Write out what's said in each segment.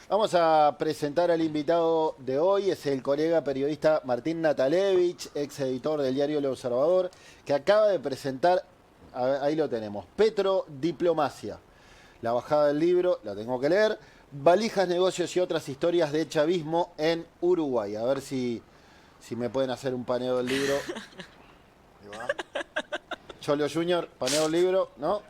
Vamos a presentar al invitado de hoy, es el colega periodista Martín Natalevich, ex editor del diario El Observador, que acaba de presentar, ahí lo tenemos, Petrodiplomacia, la bajada del libro, la tengo que leer, Valijas, negocios y otras historias de chavismo en Uruguay. A ver si me pueden hacer un paneo del libro. Ahí va. Cholo Junior, paneo del libro, ¿no?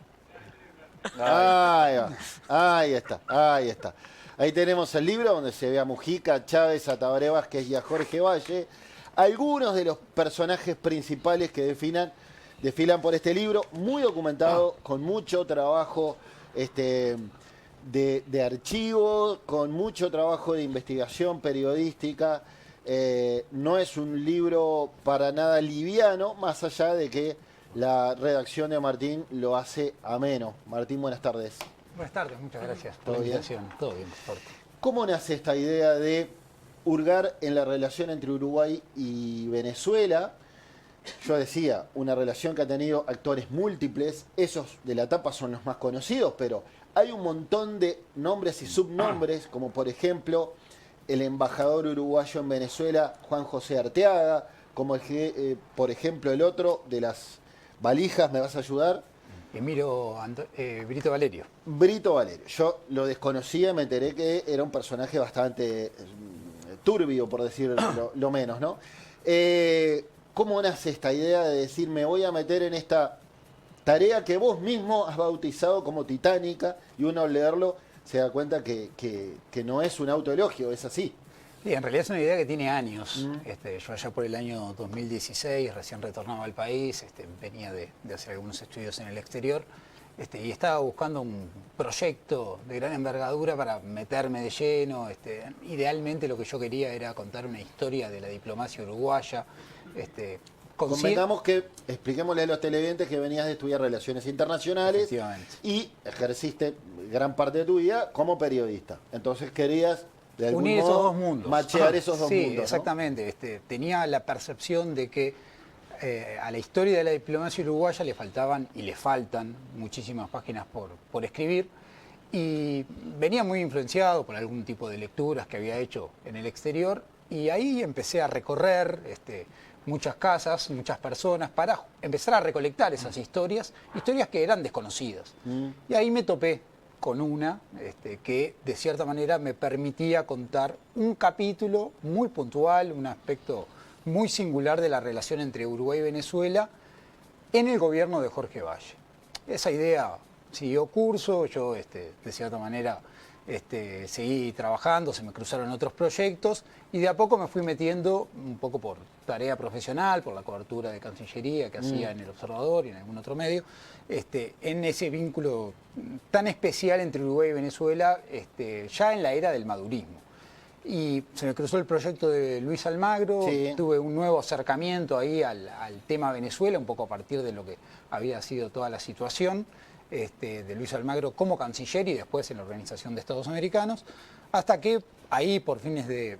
Ahí va. Ahí está, ahí está. Ahí tenemos el libro donde se ve a Mujica, Chávez, a Tabaré Vázquez y a Jorge Valle. Algunos de los personajes principales que desfilan por este libro, muy documentado, con mucho trabajo de archivo, con mucho trabajo de investigación periodística. No es un libro para nada liviano, más allá de que la redacción de Martín lo hace ameno. Martín, buenas tardes. Buenas tardes, muchas gracias por la invitación. Todo bien, por favor. ¿Cómo nace esta idea de hurgar en la relación entre Uruguay y Venezuela? Yo decía, una relación que ha tenido actores múltiples, esos de la tapa son los más conocidos, pero hay un montón de nombres y subnombres, como por ejemplo el embajador uruguayo en Venezuela, Juan José Arteaga, como por ejemplo el otro de las valijas, ¿me vas a ayudar? Brito Valerio. Brito Valerio. Yo lo desconocía y me enteré que era un personaje bastante turbio, por decir lo menos, ¿no? ¿Cómo nace esta idea de decir, me voy a meter en esta tarea que vos mismo has bautizado como titánica, y uno al leerlo se da cuenta que no es un autoelogio, es así? Sí, en realidad es una idea que tiene años. Yo allá por el año 2016 recién retornaba al país, venía de hacer algunos estudios en el exterior, y estaba buscando un proyecto de gran envergadura para meterme de lleno. Idealmente lo que yo quería era contar una historia de la diplomacia uruguaya. Convengamos que, expliquémosle a los televidentes que venías de estudiar Relaciones Internacionales y ejerciste gran parte de tu vida como periodista. Entonces querías de algún unir modo esos dos mundos. machear esos dos mundos. Sí, exactamente. ¿No? Tenía la percepción de que a la historia de la diplomacia uruguaya le faltaban y le faltan muchísimas páginas por escribir, y venía muy influenciado por algún tipo de lecturas que había hecho en el exterior, y ahí empecé a recorrer muchas casas, muchas personas, para empezar a recolectar esas historias que eran desconocidas. Y ahí me topé con una que de cierta manera me permitía contar un capítulo muy puntual, un aspecto muy singular de la relación entre Uruguay y Venezuela en el gobierno de Jorge Valle. Esa idea siguió curso, yo de cierta manera seguí trabajando, se me cruzaron otros proyectos y de a poco me fui metiendo, un poco por tarea profesional, por la cobertura de Cancillería que hacía en El Observador y en algún otro medio, en ese vínculo tan especial entre Uruguay y Venezuela, ya en la era del madurismo. Y se me cruzó el proyecto de Luis Almagro, sí. Tuve un nuevo acercamiento ahí al tema Venezuela, un poco a partir de lo que había sido toda la situación de Luis Almagro como canciller y después en la Organización de Estados Americanos, hasta que ahí por fines de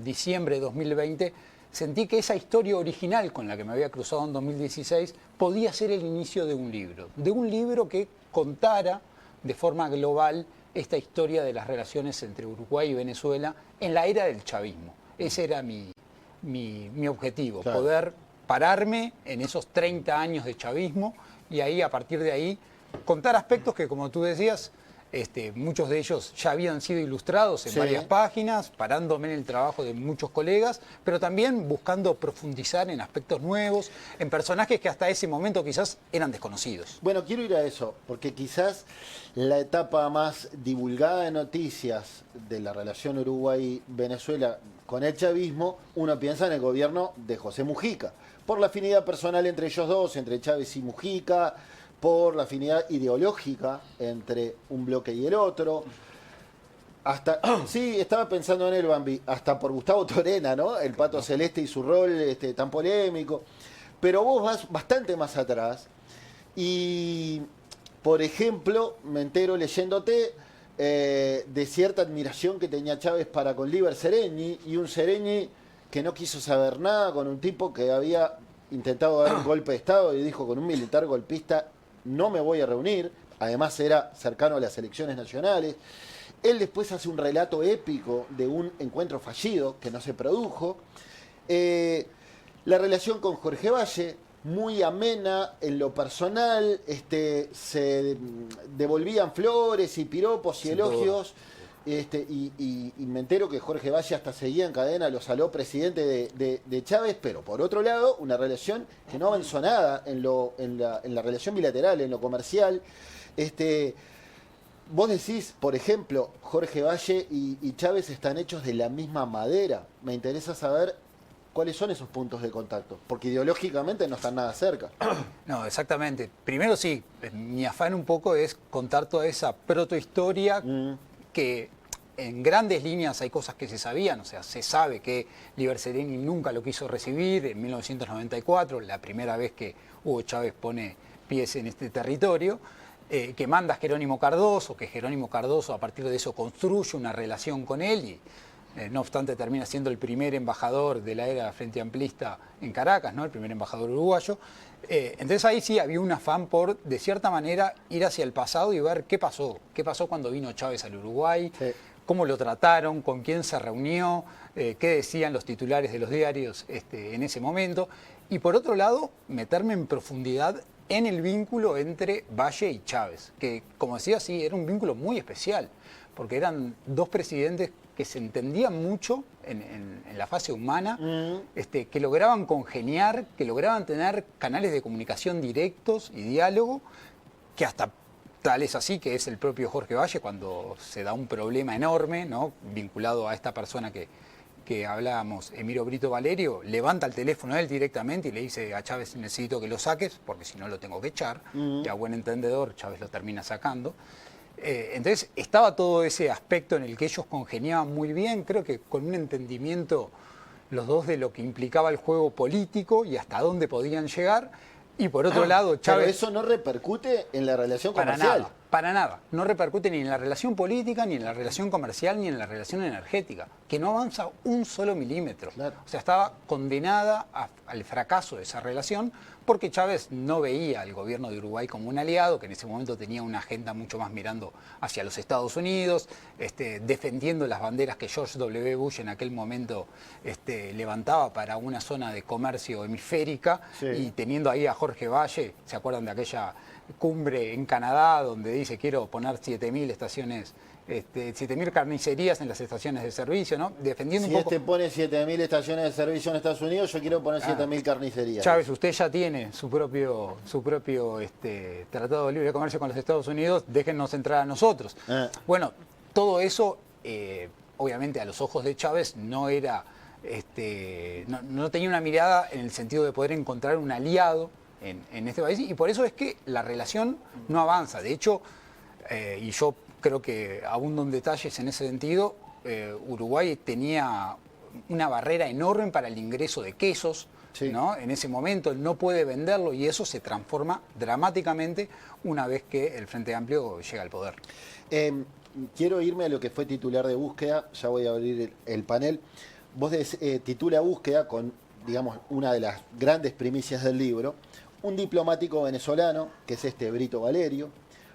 diciembre de 2020 sentí que esa historia original con la que me había cruzado en 2016 podía ser el inicio de un libro que contara de forma global esta historia de las relaciones entre Uruguay y Venezuela en la era del chavismo. Ese era mi objetivo, claro. Poder pararme en esos 30 años de chavismo y ahí, a partir de ahí, contar aspectos que, como tú decías, muchos de ellos ya habían sido ilustrados en varias páginas, parándome en el trabajo de muchos colegas, pero también buscando profundizar en aspectos nuevos, en personajes que hasta ese momento quizás eran desconocidos. Bueno, quiero ir a eso, porque quizás la etapa más divulgada de noticias de la relación Uruguay-Venezuela con el chavismo, uno piensa en el gobierno de José Mujica, por la afinidad personal entre ellos dos, entre Chávez y Mujica, por la afinidad ideológica entre un bloque y el otro. Hasta, sí, estaba pensando en él, Bambi, hasta por Gustavo Torena, ¿no? El Pato Celeste y su rol tan polémico. Pero vos vas bastante más atrás y, por ejemplo, me entero leyéndote de cierta admiración que tenía Chávez para con Líber Seregni, y un Seregni que no quiso saber nada con un tipo que había intentado dar un golpe de Estado y dijo, con un militar golpista no me voy a reunir. Además era cercano a las elecciones nacionales. Él después hace un relato épico de un encuentro fallido que no se produjo. La relación con Jorge Valle, muy amena en lo personal, se devolvían flores y piropos y elogios. Y me entero que Jorge Valle hasta seguía en cadena, lo saló presidente de Chávez, pero por otro lado, una relación que no avanzó nada en la relación bilateral, en lo comercial. Vos decís, por ejemplo, Jorge Valle y Chávez están hechos de la misma madera. Me interesa saber cuáles son esos puntos de contacto, porque ideológicamente no están nada cerca. No, exactamente. Primero sí, mi afán un poco es contar toda esa protohistoria que en grandes líneas hay cosas que se sabían, o sea, se sabe que Líber Sereni nunca lo quiso recibir en 1994, la primera vez que Hugo Chávez pone pies en este territorio, que manda a Jerónimo Cardoso, que Jerónimo Cardoso a partir de eso construye una relación con él y no obstante termina siendo el primer embajador de la era Frente Amplista en Caracas, ¿no? El primer embajador uruguayo. Entonces ahí sí había un afán por, de cierta manera, ir hacia el pasado y ver qué pasó cuando vino Chávez al Uruguay, sí, cómo lo trataron, con quién se reunió, qué decían los titulares de los diarios en ese momento. Y por otro lado, meterme en profundidad en el vínculo entre Valle y Chávez, que como decía, sí, era un vínculo muy especial, porque eran dos presidentes que se entendían mucho en la fase humana, que lograban congeniar, que lograban tener canales de comunicación directos y diálogo, que hasta tal es así que es el propio Jorge Valle cuando se da un problema enorme, ¿no?, vinculado a esta persona que hablábamos, Emiro Brito Valerio, levanta el teléfono a él directamente y le dice a Chávez: necesito que lo saques porque si no lo tengo que echar. Y a buen entendedor Chávez lo termina sacando. Entonces estaba todo ese aspecto en el que ellos congeniaban muy bien, creo que con un entendimiento los dos de lo que implicaba el juego político y hasta dónde podían llegar. Y por otro lado, Chávez... Pero eso no repercute en la relación comercial. Para nada. No repercute ni en la relación política, ni en la relación comercial, ni en la relación energética, que no avanza un solo milímetro. Claro. O sea, estaba condenada al fracaso de esa relación porque Chávez no veía al gobierno de Uruguay como un aliado, que en ese momento tenía una agenda mucho más mirando hacia los Estados Unidos, defendiendo las banderas que George W. Bush en aquel momento levantaba para una zona de comercio hemisférica, sí, y teniendo ahí a Jorge Valle, ¿se acuerdan de aquella cumbre en Canadá donde dice: quiero poner 7.000 estaciones, 7.000 carnicerías en las estaciones de servicio, ¿no? Defendiendo un poco... Si pone 7.000 estaciones de servicio en Estados Unidos, yo quiero poner 7.000 carnicerías. Chávez, usted ya tiene su propio tratado de libre comercio con los Estados Unidos, déjennos entrar a nosotros. Bueno, todo eso, obviamente a los ojos de Chávez no era, no tenía una mirada en el sentido de poder encontrar un aliado en este país, y por eso es que la relación no avanza. De hecho, y yo creo que abundo en detalles en ese sentido, Uruguay tenía una barrera enorme para el ingreso de quesos, sí, ¿no? En ese momento él no puede venderlo y eso se transforma dramáticamente una vez que el Frente Amplio llega al poder. Quiero irme a lo que fue titular de Búsqueda, ya voy a abrir el panel. Vos titula Búsqueda con, digamos, una de las grandes primicias del libro. Un diplomático venezolano, que es Brito Valerio,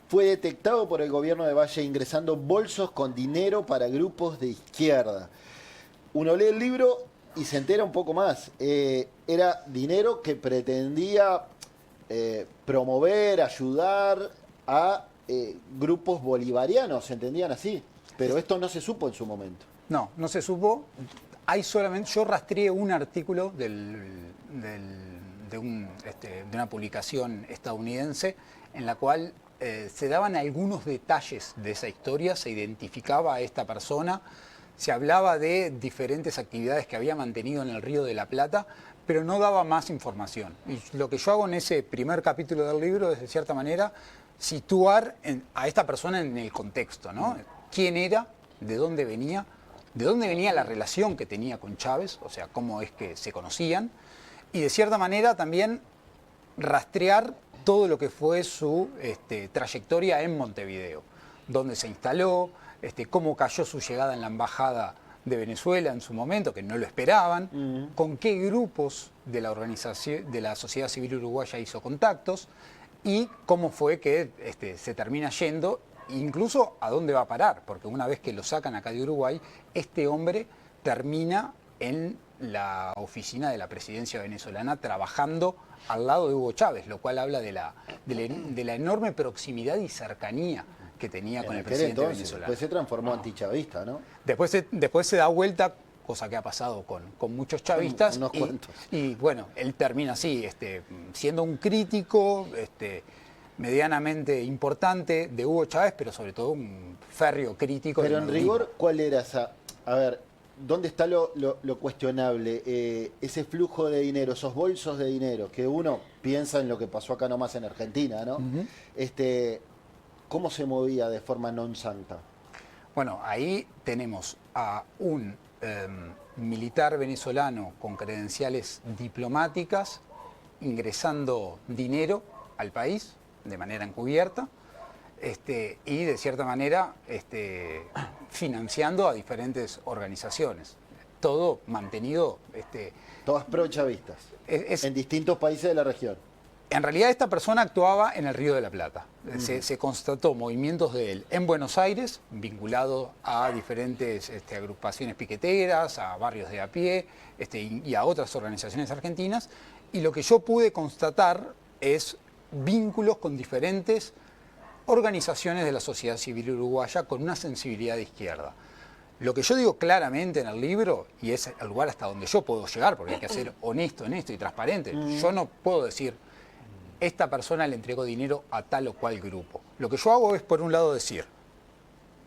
fue detectado por el gobierno de Valle ingresando bolsos con dinero para grupos de izquierda. Uno lee el libro y se entera un poco más. Era dinero que pretendía promover, ayudar a grupos bolivarianos, se entendían así. Pero esto no se supo en su momento. No, no se supo. Hay solamente, yo rastreé un artículo de una publicación estadounidense en la cual se daban algunos detalles de esa historia, se identificaba a esta persona, se hablaba de diferentes actividades que había mantenido en el Río de la Plata, pero no daba más información. Y lo que yo hago en ese primer capítulo del libro es, de cierta manera, situar a esta persona en el contexto, ¿no? ¿Quién era? ¿De dónde venía? ¿De dónde venía la relación que tenía con Chávez? O sea, cómo es que se conocían. Y de cierta manera también rastrear todo lo que fue su trayectoria en Montevideo, dónde se instaló, cómo cayó su llegada en la embajada de Venezuela en su momento, que no lo esperaban, con qué grupos de la organización, de la sociedad civil uruguaya hizo contactos y cómo fue que se termina yendo incluso a dónde va a parar, porque una vez que lo sacan acá de Uruguay, este hombre termina en la oficina de la presidencia venezolana trabajando al lado de Hugo Chávez, lo cual habla de la enorme proximidad y cercanía que tenía con el presidente venezolano. Después se transformó antichavista, ¿no? Después se da vuelta, cosa que ha pasado con muchos chavistas. Unos cuantos. Y bueno, él termina así, siendo un crítico medianamente importante de Hugo Chávez, pero sobre todo un férreo crítico. Pero en rigor, ¿cuál era esa? A ver, ¿dónde está lo cuestionable? Ese flujo de dinero, esos bolsos de dinero, que uno piensa en lo que pasó acá nomás en Argentina, ¿no? ¿Cómo se movía de forma non santa? Bueno, ahí tenemos a un militar venezolano con credenciales diplomáticas ingresando dinero al país de manera encubierta y de cierta manera financiando a diferentes organizaciones. Todo mantenido... Todas pro-chavistas, en distintos países de la región. En realidad esta persona actuaba en el Río de la Plata. Se constató movimientos de él en Buenos Aires, vinculado a diferentes agrupaciones piqueteras, a barrios de a pie y a otras organizaciones argentinas. Y lo que yo pude constatar es vínculos con diferentes organizaciones de la sociedad civil uruguaya con una sensibilidad de izquierda. Lo que yo digo claramente en el libro, y es el lugar hasta donde yo puedo llegar, porque hay que ser honesto en esto y transparente, yo no puedo decir, esta persona le entregó dinero a tal o cual grupo. Lo que yo hago es, por un lado, decir,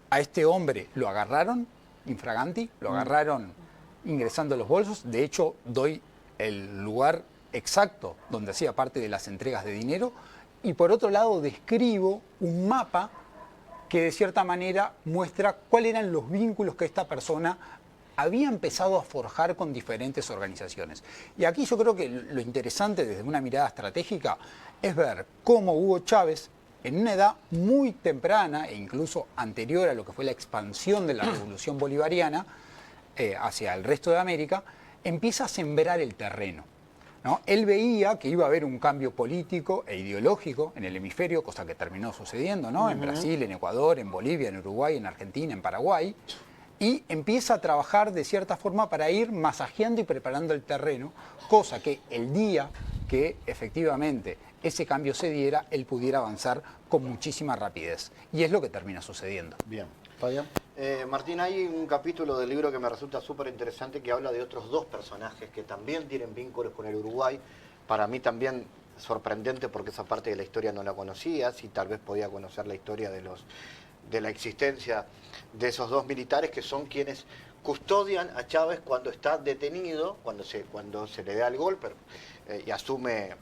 a este hombre lo agarraron infraganti, lo agarraron ingresando los bolsos, de hecho doy el lugar exacto donde hacía parte de las entregas de dinero, y por otro lado describo un mapa que de cierta manera muestra cuáles eran los vínculos que esta persona había empezado a forjar con diferentes organizaciones. Y aquí yo creo que lo interesante desde una mirada estratégica es ver cómo Hugo Chávez, en una edad muy temprana e incluso anterior a lo que fue la expansión de la revolución bolivariana hacia el resto de América, empieza a sembrar el terreno, ¿no? Él veía que iba a haber un cambio político e ideológico en el hemisferio, cosa que terminó sucediendo, ¿no? En Brasil, en Ecuador, en Bolivia, en Uruguay, en Argentina, en Paraguay, y empieza a trabajar de cierta forma para ir masajeando y preparando el terreno, cosa que el día que efectivamente ese cambio se diera, él pudiera avanzar con muchísima rapidez. Y es lo que termina sucediendo. Bien. Fabián. Martín, hay un capítulo del libro que me resulta súper interesante que habla de otros dos personajes que también tienen vínculos con el Uruguay. Para mí también sorprendente porque esa parte de la historia no la conocía, si tal vez podía conocer la historia de la existencia de esos dos militares que son quienes custodian a Chávez cuando está detenido, cuando se le da el golpe y asume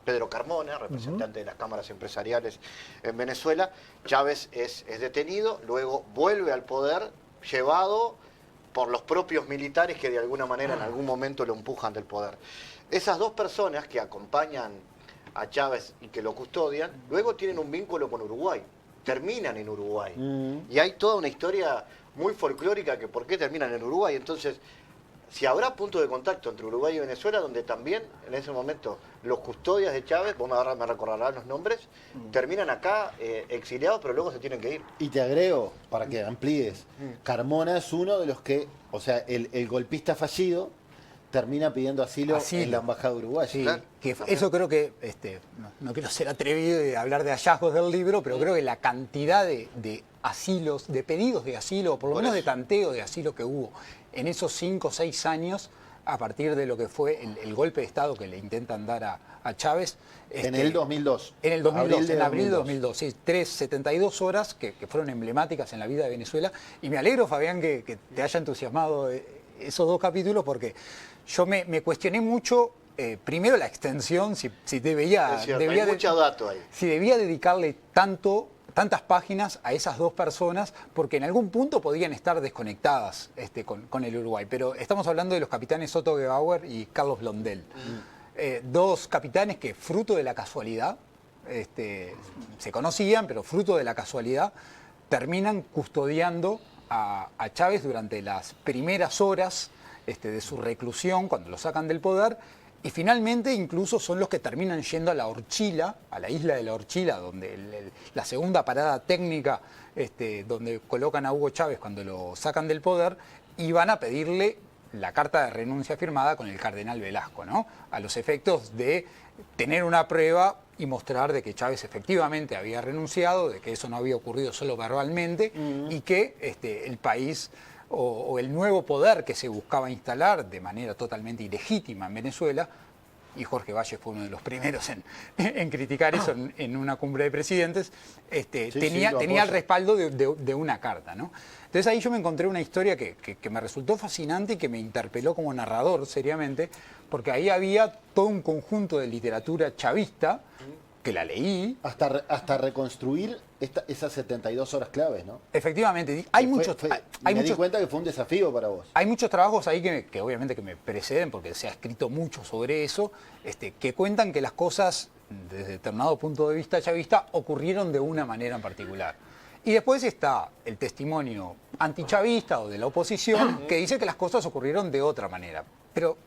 Pedro Carmona, representante de las cámaras empresariales en Venezuela. Chávez es detenido, luego vuelve al poder, llevado por los propios militares que de alguna manera en algún momento lo empujan del poder. Esas dos personas que acompañan a Chávez y que lo custodian, luego tienen un vínculo con Uruguay, terminan en Uruguay. Y hay toda una historia muy folclórica que por qué terminan en Uruguay. Entonces, si habrá punto de contacto entre Uruguay y Venezuela, donde también en ese momento los custodias de Chávez, vos me recordarás los nombres, terminan acá exiliados, pero luego se tienen que ir. Y te agrego, para que amplíes, Carmona es uno de los que, o sea, el golpista fallido termina pidiendo asilo en la embajada uruguaya. Sí, que eso creo que, no quiero ser atrevido de hablar de hallazgos del libro, pero creo que la cantidad de asilos, de pedidos de asilo, o por lo menos de tanteo de asilo que hubo en esos 5 o 6 años, a partir de lo que fue el golpe de Estado que le intentan dar a Chávez. En el 2002. En el 2002, en abril de 2002. Sí, 72 horas que fueron emblemáticas en la vida de Venezuela. Y me alegro, Fabián, que te haya entusiasmado esos dos capítulos, porque yo me cuestioné mucho, primero la extensión, si debía... Hay mucho dato ahí. Si debía dedicarle tantas páginas a esas dos personas, porque en algún punto podían estar desconectadas con el Uruguay. Pero estamos hablando de los capitanes Otto Gebauer y Carlos Blondel. Dos capitanes que, fruto de la casualidad, se conocían, pero fruto de la casualidad, terminan custodiando a Chávez durante las primeras horas de su reclusión, cuando lo sacan del poder, Y finalmente incluso son los que terminan yendo a la Orchila, a la isla de la Orchila, donde la segunda parada técnica, donde colocan a Hugo Chávez cuando lo sacan del poder, y van a pedirle la carta de renuncia firmada con el cardenal Velasco, ¿no? A los efectos de tener una prueba y mostrar de que Chávez efectivamente había renunciado, de que eso no había ocurrido solo verbalmente y que el país o el nuevo poder que se buscaba instalar de manera totalmente ilegítima en Venezuela, y Jorge Valle fue uno de los primeros en criticar eso en una cumbre de presidentes, tenía el respaldo de una carta, ¿no? Entonces ahí yo me encontré una historia que me resultó fascinante y que me interpeló como narrador seriamente, porque ahí había todo un conjunto de literatura chavista, que la leí. Hasta reconstruir esas 72 horas claves, ¿no? Efectivamente, me di cuenta que fue un desafío para vos. Hay muchos trabajos ahí que obviamente que me preceden, porque se ha escrito mucho sobre eso, que cuentan que las cosas, desde determinado punto de vista chavista, ocurrieron de una manera en particular. Y después está el testimonio antichavista o de la oposición, que dice que las cosas ocurrieron de otra manera. Pero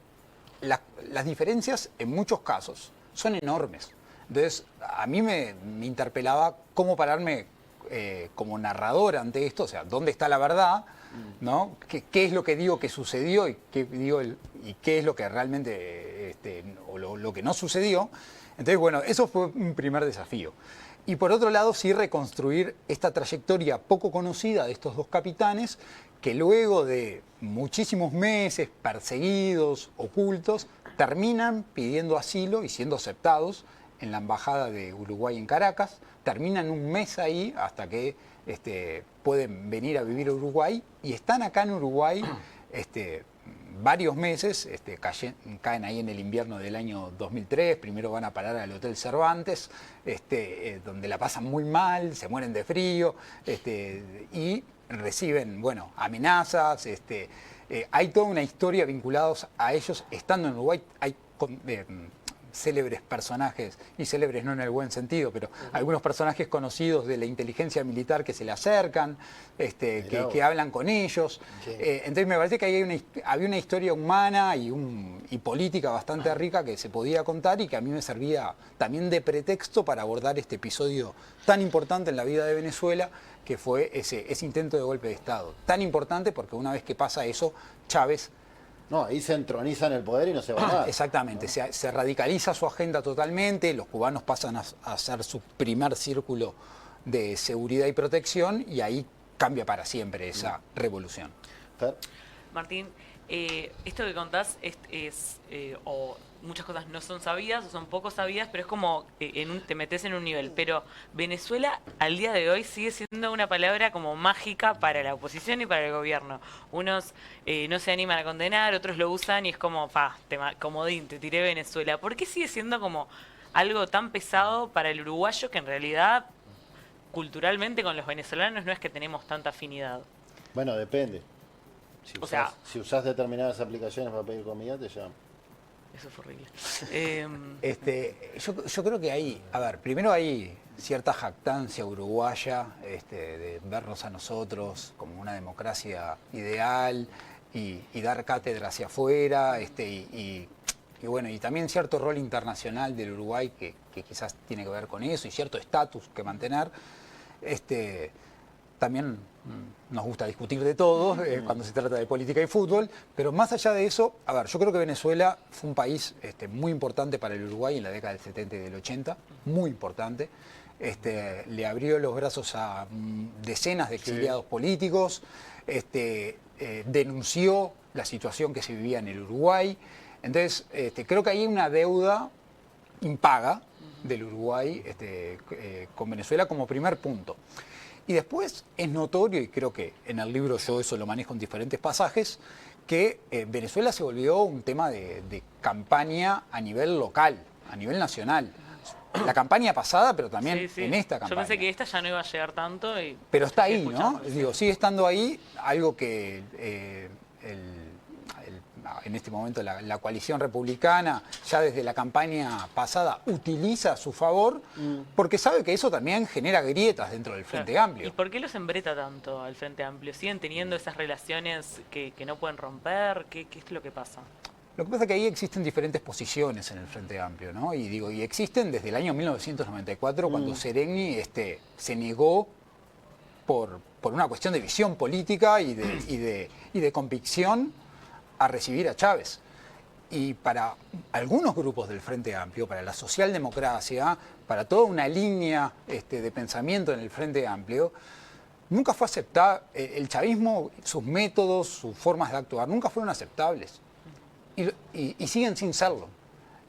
las diferencias, en muchos casos, son enormes. Entonces, a mí me interpelaba cómo pararme como narrador ante esto, o sea, ¿dónde está la verdad? ¿No? ¿Qué es lo que digo que sucedió y qué es lo que realmente, o lo que no sucedió? Entonces, bueno, eso fue un primer desafío. Y por otro lado, sí reconstruir esta trayectoria poco conocida de estos dos capitanes, que luego de muchísimos meses perseguidos, ocultos, terminan pidiendo asilo y siendo aceptados en la Embajada de Uruguay en Caracas, terminan un mes ahí hasta que pueden venir a vivir a Uruguay y están acá en Uruguay varios meses, caen ahí en el invierno del año 2003, primero van a parar al Hotel Cervantes, donde la pasan muy mal, se mueren de frío, y reciben, bueno, amenazas, hay toda una historia vinculados a ellos estando en Uruguay, hay célebres personajes, y célebres no en el buen sentido, pero algunos personajes conocidos de la inteligencia militar que se le acercan, que hablan con ellos. Sí. Entonces me parece que ahí había una historia humana y política bastante rica que se podía contar y que a mí me servía también de pretexto para abordar este episodio tan importante en la vida de Venezuela, que fue ese intento de golpe de Estado. Tan importante porque una vez que pasa eso, Chávez... No, ahí se entroniza en el poder y no se va más. Exactamente, ¿no? Se radicaliza su agenda totalmente, los cubanos pasan a hacer su primer círculo de seguridad y protección y ahí cambia para siempre esa revolución. Fer. Martín, esto que contás o muchas cosas no son sabidas o son poco sabidas, pero es como te metes en un nivel. Pero Venezuela al día de hoy sigue siendo una palabra como mágica para la oposición y para el gobierno. Unos no se animan a condenar, otros lo usan y es como, comodín, te tiré Venezuela. ¿Por qué sigue siendo como algo tan pesado para el uruguayo que en realidad culturalmente con los venezolanos no es que tenemos tanta afinidad? Bueno, depende. Si usás determinadas aplicaciones para pedir comida, te llaman. Eso fue horrible. Yo creo que hay, primero hay cierta jactancia uruguaya de vernos a nosotros como una democracia ideal y dar cátedra hacia afuera, y bueno, y también cierto rol internacional del Uruguay que quizás tiene que ver con eso y cierto estatus que mantener. También nos gusta discutir de todo cuando se trata de política y fútbol, pero más allá de eso, yo creo que Venezuela fue un país muy importante para el Uruguay en la década del 70 y del 80, muy importante. Le abrió los brazos a decenas de exiliados políticos, denunció la situación que se vivía en el Uruguay. Entonces, creo que hay una deuda impaga del Uruguay con Venezuela como primer punto. Y después es notorio, y creo que en el libro yo eso lo manejo en diferentes pasajes, que Venezuela se volvió un tema de campaña a nivel local, a nivel nacional. La campaña pasada, pero también en esta campaña. Yo pensé que esta ya no iba a llegar tanto. Pero está ahí, ¿no? Digo, sigue estando ahí, algo que en este momento la coalición republicana, ya desde la campaña pasada, utiliza a su favor, porque sabe que eso también genera grietas dentro del Frente Amplio. ¿Y por qué los embreta tanto al Frente Amplio? ¿Siguen teniendo esas relaciones que no pueden romper? ¿Qué es lo que pasa? Lo que pasa es que ahí existen diferentes posiciones en el Frente Amplio, ¿no? Y existen desde el año 1994, cuando Sereni se negó por una cuestión de visión política y de convicción a recibir a Chávez. Y para algunos grupos del Frente Amplio, para la socialdemocracia, para toda una línea de pensamiento en el Frente Amplio, nunca fue aceptado, el chavismo, sus métodos, sus formas de actuar, nunca fueron aceptables. Y siguen sin serlo.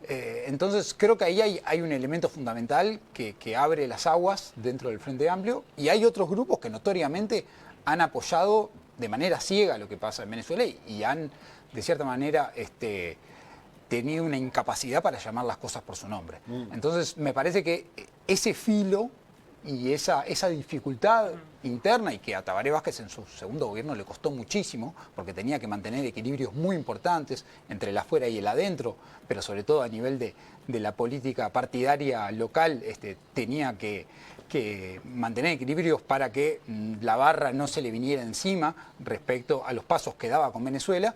Entonces creo que ahí hay un elemento fundamental que abre las aguas dentro del Frente Amplio, y hay otros grupos que notoriamente han apoyado de manera ciega lo que pasa en Venezuela y han, de cierta manera, tenido una incapacidad para llamar las cosas por su nombre. Entonces me parece que ese filo y esa dificultad interna, y que a Tabaré Vázquez en su segundo gobierno le costó muchísimo, porque tenía que mantener equilibrios muy importantes entre el afuera y el adentro, pero sobre todo a nivel de la política partidaria local, tenía que mantener equilibrios para que la barra no se le viniera encima respecto a los pasos que daba con Venezuela.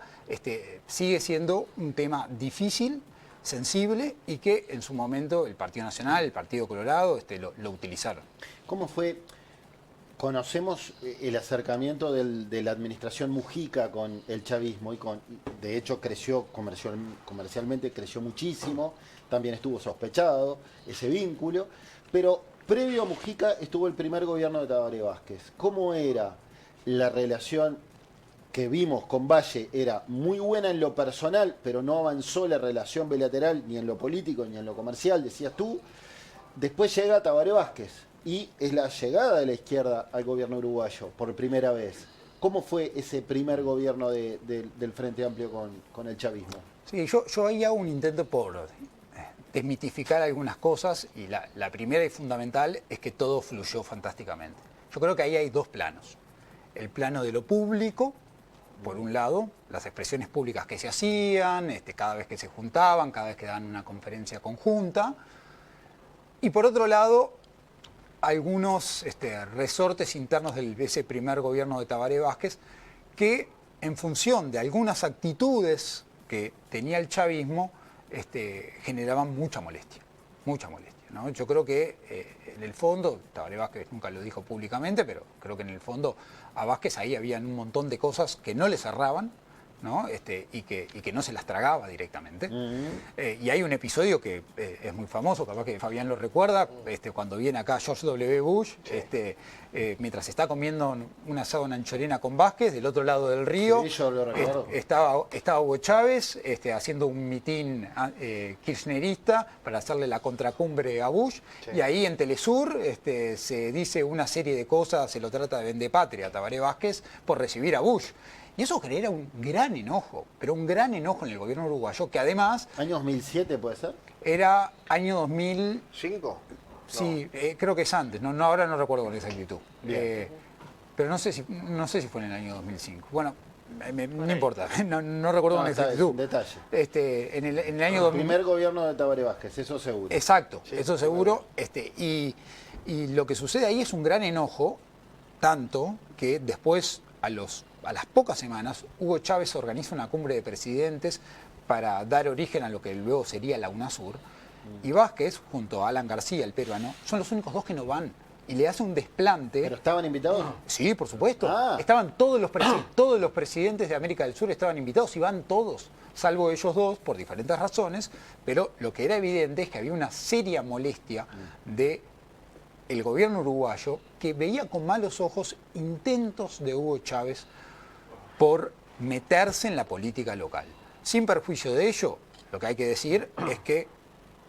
Sigue siendo un tema difícil, sensible, y que en su momento el Partido Nacional, el Partido Colorado, lo utilizaron. ¿Cómo fue? Conocemos el acercamiento de la administración Mujica con el chavismo y de hecho creció comercialmente, creció muchísimo, también estuvo sospechado ese vínculo, pero previo a Mujica estuvo el primer gobierno de Tabaré Vázquez. ¿Cómo era la relación que vimos con Valle? Era muy buena en lo personal, pero no avanzó la relación bilateral ni en lo político ni en lo comercial, decías tú. Después llega Tabaré Vázquez y es la llegada de la izquierda al gobierno uruguayo por primera vez. ¿Cómo fue ese primer gobierno del Frente Amplio con el chavismo? Sí, yo ahí hago un intento por desmitificar algunas cosas, y la primera y fundamental es que todo fluyó fantásticamente. Yo creo que ahí hay dos planos. El plano de lo público, por un lado, las expresiones públicas que se hacían, cada vez que se juntaban, cada vez que daban una conferencia conjunta, y por otro lado, algunos resortes internos de ese primer gobierno de Tabaré Vázquez, que en función de algunas actitudes que tenía el chavismo, generaban mucha molestia, ¿no? Yo creo que en el fondo, Tabaré Vázquez nunca lo dijo públicamente, pero creo que en el fondo a Vázquez ahí habían un montón de cosas que no le cerraban, ¿no? Y que no se las tragaba directamente. Y hay un episodio que es muy famoso, capaz que Fabián lo recuerda, cuando viene acá George W. Bush, mientras está comiendo un asado en Anchorena con Vázquez, del otro lado del río, sí, yo lo recuerdo. estaba Hugo Chávez haciendo un mitin kirchnerista para hacerle la contracumbre a Bush, sí. Y ahí en Telesur se dice una serie de cosas, se lo trata de vendepatria a Tabaré Vázquez por recibir a Bush. Y eso genera un gran enojo, pero un gran enojo en el gobierno uruguayo, que además... ¿Año 2007 puede ser? Era año 2000... ¿5? Sí, no. Creo que es antes, ahora no recuerdo con exactitud. Pero no sé si fue en el año 2005. Bueno, no importa, no recuerdo con exactitud. Detalle. En el año 2000... El primer gobierno de Tabaré Vázquez, eso seguro. Exacto, sí, eso seguro. Y lo que sucede ahí es un gran enojo, tanto que después, a las pocas semanas, Hugo Chávez organiza una cumbre de presidentes para dar origen a lo que luego sería la UNASUR. Y Vázquez, junto a Alan García, el peruano, son los únicos dos que no van. Y le hace un desplante. ¿Pero estaban invitados? Sí, por supuesto. Ah. Estaban todos los presidentes de América del Sur estaban invitados, y van todos, salvo ellos dos, por diferentes razones. Pero lo que era evidente es que había una seria molestia de el gobierno uruguayo, que veía con malos ojos intentos de Hugo Chávez por meterse en la política local. Sin perjuicio de ello, lo que hay que decir es que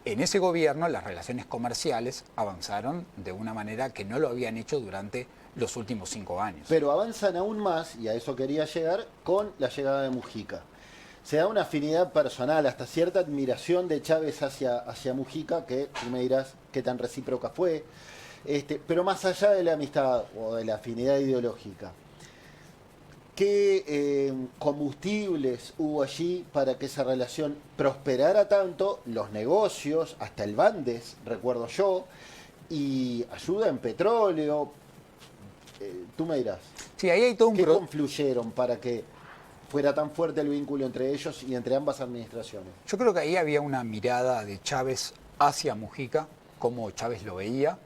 en ese gobierno las relaciones comerciales avanzaron de una manera que no lo habían hecho durante los últimos 5 años. Pero avanzan aún más, y a eso quería llegar, con la llegada de Mujica. Se da una afinidad personal, hasta cierta admiración de Chávez hacia Mujica, que tú me dirás qué tan recíproca fue. Pero más allá de la amistad o de la afinidad ideológica, ¿qué combustibles hubo allí para que esa relación prosperara tanto? Los negocios, hasta el Bandes, recuerdo yo, y ayuda en petróleo. Tú me dirás. Sí, ahí hay todo un ¿Qué confluyeron para que fuera tan fuerte el vínculo entre ellos y entre ambas administraciones. Yo creo que ahí había una mirada de Chávez hacia Mujica, como Chávez lo veía,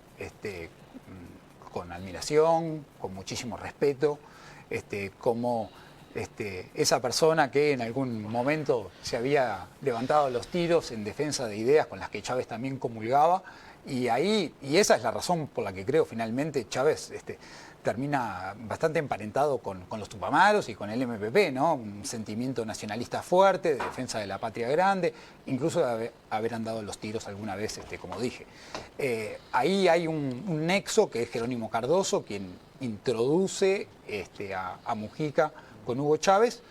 con admiración, con muchísimo respeto, como esa persona que en algún momento se había levantado los tiros en defensa de ideas con las que Chávez también comulgaba, y esa es la razón por la que creo finalmente Chávez termina bastante emparentado con los Tupamaros y con el MPP, ¿no? Un sentimiento nacionalista fuerte, de defensa de la patria grande, incluso de haber andado los tiros alguna vez, como dije. Ahí hay un nexo que es Jerónimo Cardoso, quien introduce a Mujica con Hugo Chávez,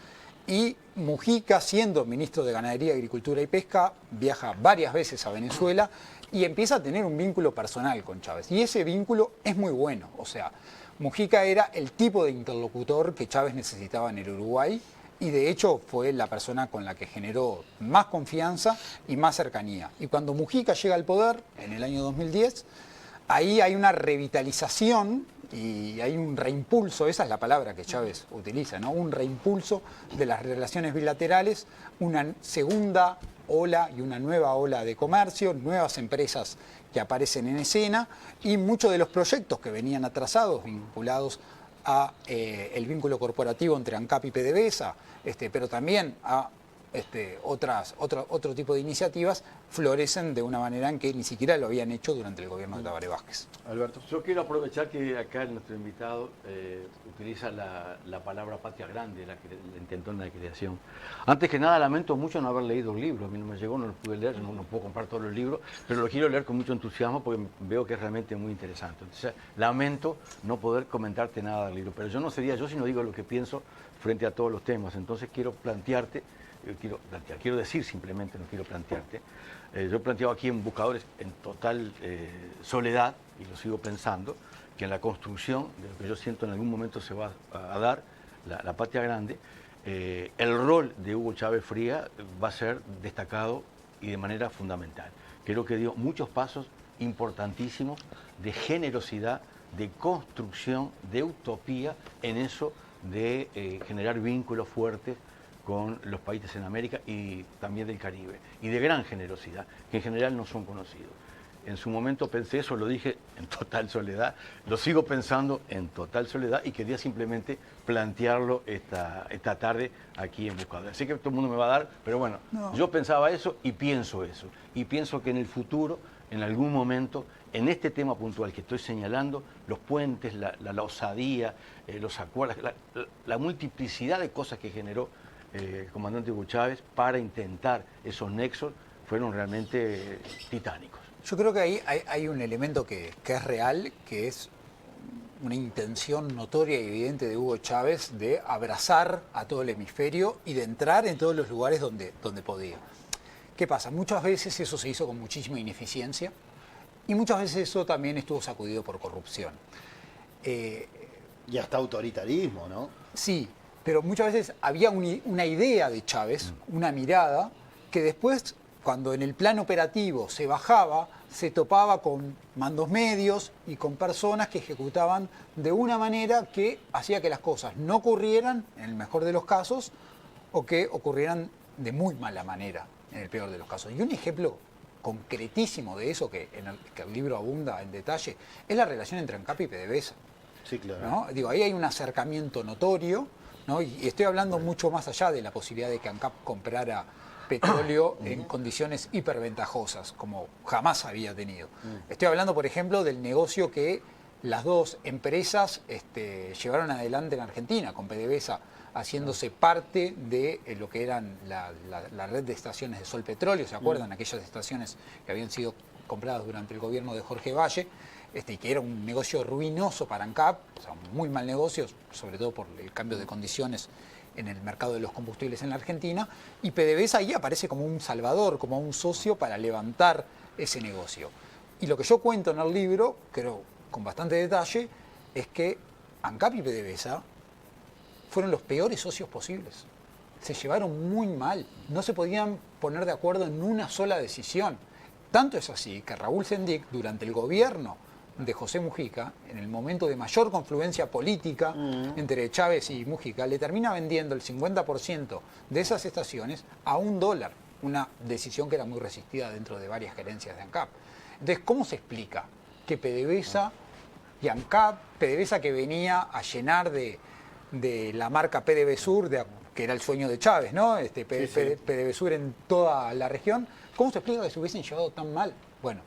y Mujica, siendo ministro de Ganadería, Agricultura y Pesca, viaja varias veces a Venezuela y empieza a tener un vínculo personal con Chávez. Y ese vínculo es muy bueno, o sea, Mujica era el tipo de interlocutor que Chávez necesitaba en el Uruguay, y de hecho fue la persona con la que generó más confianza y más cercanía. Y cuando Mujica llega al poder, en el año 2010, ahí hay una revitalización y hay un reimpulso, esa es la palabra que Chávez utiliza, ¿no? Un reimpulso de las relaciones bilaterales, una segunda ola y una nueva ola de comercio, nuevas empresas que aparecen en escena, y muchos de los proyectos que venían atrasados vinculados a el vínculo corporativo entre ANCAP y PDVSA, pero también a otro tipo de iniciativas, florecen de una manera en que ni siquiera lo habían hecho durante el gobierno de Tabaré Vázquez. Alberto. Yo quiero aprovechar que acá nuestro invitado utiliza la palabra patria grande, la intentó en la creación. Antes que nada, lamento mucho no haber leído el libro. A mí no me llegó, no lo pude leer, no puedo comprar todos los libros, pero lo quiero leer con mucho entusiasmo porque veo que es realmente muy interesante. Entonces, lamento no poder comentarte nada del libro, pero yo no sería yo si no digo lo que pienso frente a todos los temas. Entonces quiero decir simplemente, no quiero plantearte. Yo he planteado aquí en Buscadores en total soledad, y lo sigo pensando, que en la construcción de lo que yo siento en algún momento se va a dar, la patria grande, el rol de Hugo Chávez Fría va a ser destacado y de manera fundamental. Creo que dio muchos pasos importantísimos de generosidad, de construcción, de utopía en eso de generar vínculos fuertes con los países en América y también del Caribe, y de gran generosidad, que en general no son conocidos. En su momento pensé eso, lo dije en total soledad, lo sigo pensando en total soledad, y quería simplemente plantearlo esta tarde aquí en Buscadores. Sé que todo el mundo me va a dar, pero bueno, yo pensaba eso, y pienso que en el futuro, en algún momento, en este tema puntual que estoy señalando, los puentes, la osadía, los acuerdos, la multiplicidad de cosas que generó el comandante Hugo Chávez para intentar esos nexos fueron realmente titánicos. Yo creo que ahí hay un elemento que es real, que es una intención notoria y evidente de Hugo Chávez de abrazar a todo el hemisferio y de entrar en todos los lugares donde podía. ¿Qué pasa? Muchas veces eso se hizo con muchísima ineficiencia, y muchas veces eso también estuvo sacudido por corrupción. Y hasta autoritarismo, ¿no? Sí, pero muchas veces había una idea de Chávez, una mirada, que después, cuando en el plano operativo se bajaba, se topaba con mandos medios y con personas que ejecutaban de una manera que hacía que las cosas no ocurrieran, en el mejor de los casos, o que ocurrieran de muy mala manera, en el peor de los casos. Y un ejemplo concretísimo de eso, que el libro abunda en detalle, es la relación entre ANCAP y PDVSA. Sí, claro. ¿No? Digo, ahí hay un acercamiento notorio, ¿no? Y estoy hablando mucho más allá de la posibilidad de que ANCAP comprara petróleo en condiciones hiperventajosas, como jamás había tenido. Estoy hablando, por ejemplo, del negocio que las dos empresas llevaron adelante en Argentina, con PDVSA haciéndose parte de lo que eran la red de estaciones de Sol Petróleo. ¿Se acuerdan? Aquellas estaciones que habían sido compradas durante el gobierno de Jorge Valle, y que era un negocio ruinoso para ANCAP, o sea, muy mal negocio, sobre todo por el cambio de condiciones en el mercado de los combustibles en la Argentina, y PDVSA ahí aparece como un salvador, como un socio para levantar ese negocio. Y lo que yo cuento en el libro, creo con bastante detalle, es que ANCAP y PDVSA fueron los peores socios posibles. Se llevaron muy mal, no se podían poner de acuerdo en una sola decisión. Tanto es así que Raúl Sendic, durante el gobierno de José Mujica, en el momento de mayor confluencia política entre Chávez y Mujica, le termina vendiendo el 50% de esas estaciones a $1, una decisión que era muy resistida dentro de varias gerencias de ANCAP. Entonces, ¿cómo se explica que PDVSA y ANCAP, PDVSA que venía a llenar de la marca PDVSur, que era el sueño de Chávez, ¿no? PDVSur en toda la región, ¿cómo se explica que se hubiesen llevado tan mal? Bueno,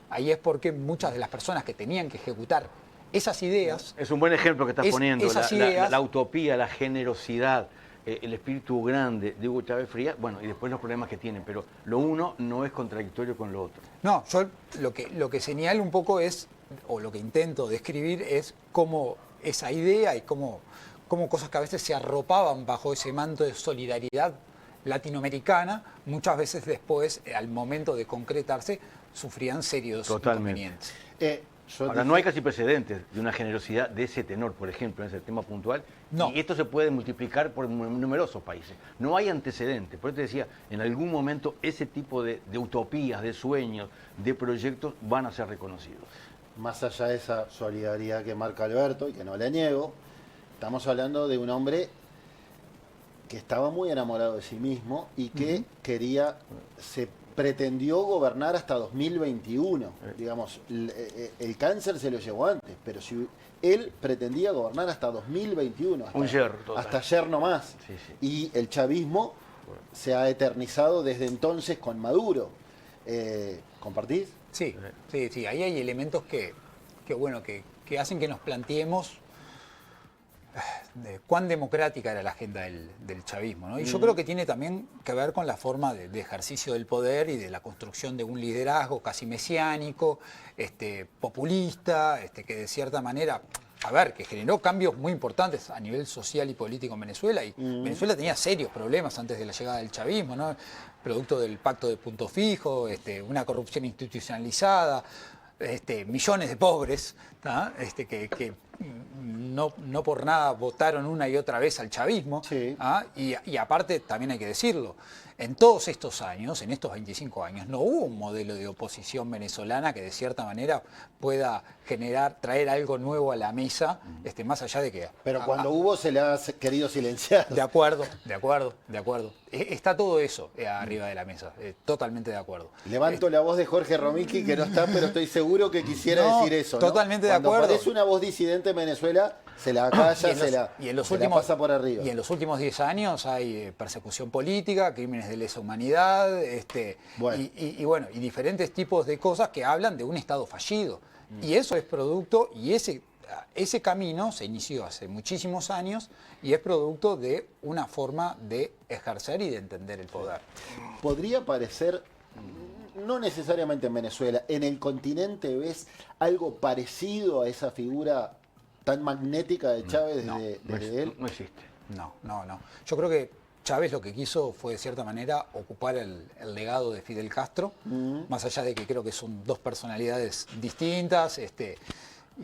ahí es porque muchas de las personas que tenían que ejecutar esas ideas... Es un buen ejemplo que estás poniendo, esas ideas, la utopía, la generosidad, el espíritu grande de Hugo Chávez Frías, bueno, y después los problemas que tienen, pero lo uno no es contradictorio con lo otro. No, yo lo que señalo un poco es, o lo que intento describir es cómo esa idea y cómo cosas que a veces se arropaban bajo ese manto de solidaridad latinoamericana, muchas veces después, al momento de concretarse, sufrían serios inconvenientes. Ahora, no hay casi precedentes de una generosidad de ese tenor, por ejemplo, en ese tema puntual. No. Y esto se puede multiplicar por numerosos países. No hay antecedentes. Por eso te decía, en algún momento ese tipo de utopías, de sueños, de proyectos van a ser reconocidos. Más allá de esa solidaridad que marca Alberto, y que no le niego, estamos hablando de un hombre que estaba muy enamorado de sí mismo y que se pretendió gobernar hasta 2021. Digamos, el cáncer se lo llevó antes, pero si él pretendía gobernar hasta 2021. Un yerro, total. Hasta ayer nomás. Sí, sí. Y el chavismo se ha eternizado desde entonces con Maduro. ¿Compartís? Sí, ahí hay elementos que hacen que nos planteemos de cuán democrática era la agenda del chavismo, ¿no? Y yo creo que tiene también que ver con la forma de ejercicio del poder y de la construcción de un liderazgo casi mesiánico, populista, que de cierta manera, que generó cambios muy importantes a nivel social y político en Venezuela, y Venezuela tenía serios problemas antes de la llegada del chavismo, ¿no? Producto del pacto de punto fijo, una corrupción institucionalizada, millones de pobres, que no por nada votaron una y otra vez al chavismo. Sí. Y aparte, también hay que decirlo, en todos estos años, en estos 25 años, no hubo un modelo de oposición venezolana que de cierta manera pueda traer algo nuevo a la mesa, más allá de que... Pero cuando hubo se le ha querido silenciar. De acuerdo. Está todo eso arriba de la mesa, totalmente de acuerdo. Levanto la voz de Jorge Romicki, que no está, pero estoy seguro que quisiera decir eso, ¿no? Totalmente de acuerdo. Cuando aparece una voz disidente en Venezuela, se la acalla, se la pasa por arriba. Y en los últimos 10 años hay persecución política, crímenes de lesa humanidad, y diferentes tipos de cosas que hablan de un Estado fallido. Y eso es producto, y ese camino se inició hace muchísimos años y es producto de una forma de ejercer y de entender el poder. Podría parecer, no necesariamente en Venezuela, en el continente ves algo parecido a esa figura tan magnética de Chávez desde él. No existe. No. Yo creo que Chávez lo que quiso fue de cierta manera ocupar el legado de Fidel Castro, más allá de que creo que son dos personalidades distintas,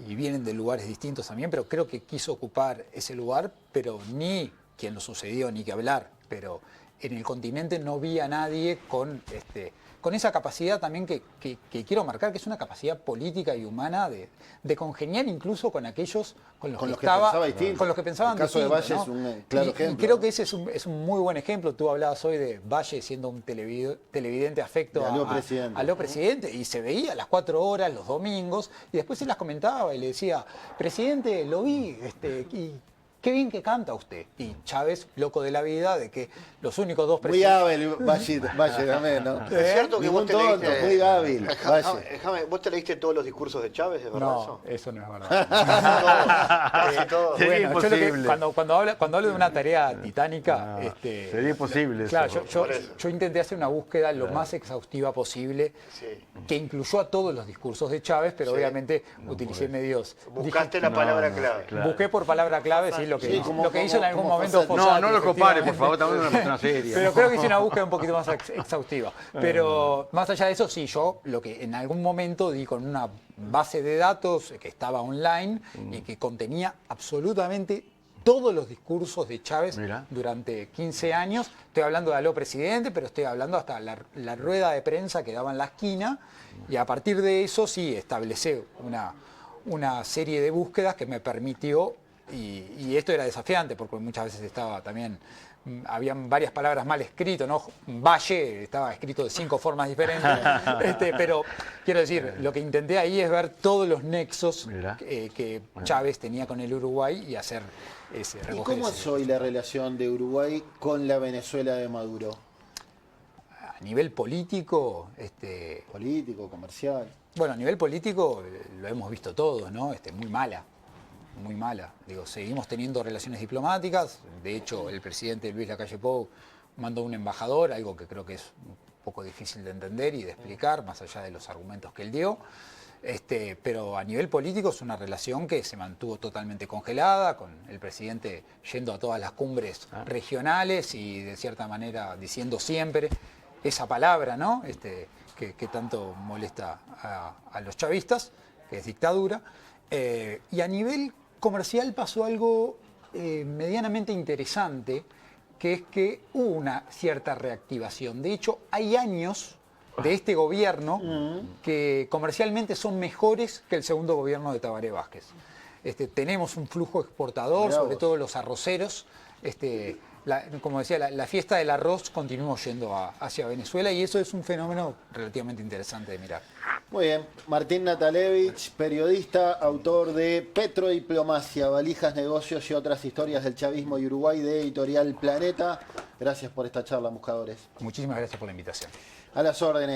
y vienen de lugares distintos también, pero creo que quiso ocupar ese lugar, pero ni quien lo sucedió, ni que hablar, pero en el continente no vi a nadie con esa capacidad también que quiero marcar, que es una capacidad política y humana de congeniar incluso con aquellos con los que pensaban distinto. El caso de Valle, ¿no? Es un claro ejemplo. Y creo que ese es un muy buen ejemplo. Tú hablabas hoy de Valle siendo un televidente afecto a lo presidente, y se veía a las 4 horas los domingos, y después él las comentaba y le decía, presidente, lo vi, y qué bien que canta usted. Y Chávez, loco de la vida, de que los únicos dos presidentes... Muy hábil, Valle también, ¿no? Es cierto que vos te leíste... Muy hábil, Valle. ¿Vos te leíste todos los discursos de Chávez, es verdad eso? No, eso no es verdad. Casi todos. Sería imposible. Cuando hablo de una tarea titánica... sería imposible claro, eso. yo intenté hacer una búsqueda lo más exhaustiva posible, que incluyó a todos los discursos de Chávez, pero obviamente utilicé medios... Buscaste la palabra clave. Claro. Busqué por palabra clave, sí, lo que hizo en algún momento Fossati. No lo compare, por favor, también es una persona seria. Pero creo que hice una búsqueda un poquito más exhaustiva. Pero más allá de eso, sí, yo lo que en algún momento di con una base de datos que estaba online y que contenía absolutamente todos los discursos de Chávez durante 15 años. Estoy hablando de aló presidente, pero estoy hablando hasta la rueda de prensa que daba en la esquina. Y a partir de eso sí establecí una serie de búsquedas que me permitió, y esto era desafiante porque muchas veces estaba también, habían varias palabras mal escritas, ¿no? Valle estaba escrito de 5 formas diferentes, pero quiero decir, lo que intenté ahí es ver todos los nexos que Chávez tenía con el Uruguay y hacer ese ¿Y recoger cómo es hoy la relación de Uruguay con la Venezuela de Maduro? a nivel político, Político, comercial. bueno, a nivel político lo hemos visto todos, ¿no? Muy mala, muy mala. Digo, seguimos teniendo relaciones diplomáticas. De hecho, el presidente Luis Lacalle Pou mandó un embajador, algo que creo que es un poco difícil de entender y de explicar, más allá de los argumentos que él dio. Pero a nivel político es una relación que se mantuvo totalmente congelada, con el presidente yendo a todas las cumbres regionales y de cierta manera diciendo siempre esa palabra, ¿no? Que tanto molesta a los chavistas, que es dictadura. Y a nivel comercial pasó algo medianamente interesante, que es que hubo una cierta reactivación. De hecho, hay años de este gobierno que comercialmente son mejores que el segundo gobierno de Tabaré Vázquez. Tenemos un flujo exportador, sobre todo los arroceros. Como decía, la fiesta del arroz continúa yendo hacia Venezuela y eso es un fenómeno relativamente interesante de mirar. Muy bien. Martín Natalevich, periodista, autor de Petrodiplomacia, valijas, negocios y otras historias del chavismo y Uruguay, de Editorial Planeta. Gracias por esta charla, buscadores. Muchísimas gracias por la invitación. A las órdenes.